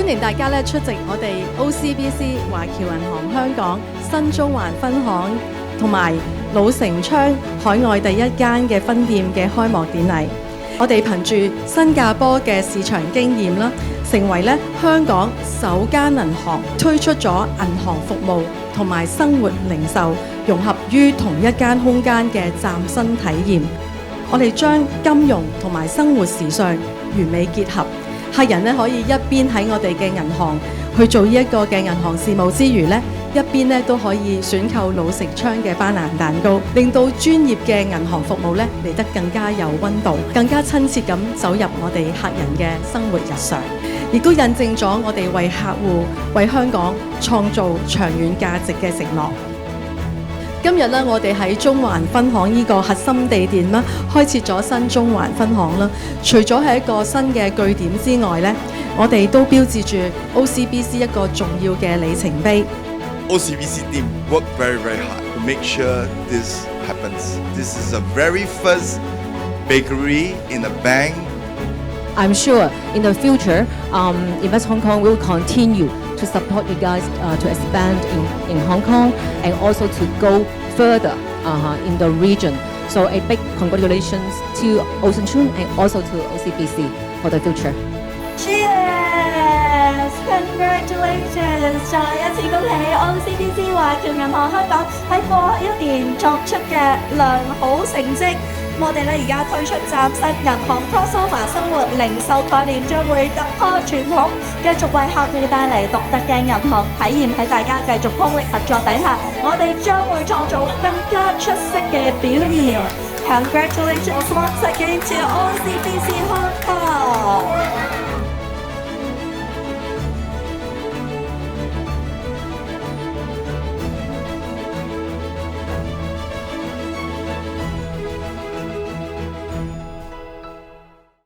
迎大家咧出席我哋 OCBC 華僑銀行香港新中環分行同埋老城昌海外第一間嘅分店嘅開幕典禮。我哋憑住新加坡嘅市場經驗啦，成為咧香港首間銀行推出咗銀行服務同埋生活零售融合於同一間空間嘅嶄新體驗。我哋將金融同埋生活時尚完美結合，客人咧可以一邊喺我哋嘅銀行去做呢一個嘅銀行事務之餘咧，一邊咧都可以選購老城昌嘅班蘭蛋糕，令到專業嘅銀行服務咧嚟得更加有溫度，更加親切咁走入我哋客人嘅生活日常，亦都印證咗我哋為客戶、為香港創造長遠價值嘅承諾。今日咧，我哋喺中環分行呢個核心地點啦，開設咗新中環分行啦。除咗係一個新嘅據點之外咧，我哋都標誌住 OCBC 一個重要嘅里程碑。OCBC team work very hard to make sure this happens. This is the very first bakery in a bank. I'm sure in the future, Invest Hong Kong will continue to support you guys to expand in Hong Kong and also to go further in the region. So a big congratulations to Ocean Chun and also to OCBC for the future. Cheers! Congratulations! 再一次恭喜 OCBC 華僑銀行香港喺過去一年作出嘅良好成績。我哋咧而家推出嶄新銀行 crossover 生活零售概念，將會突破傳統，繼續為客戶帶嚟獨特嘅銀行體驗。喺大家繼續通力合作底下，我哋將會創造更加出色嘅表現。Congratulations once again to OCBC Hong Kong!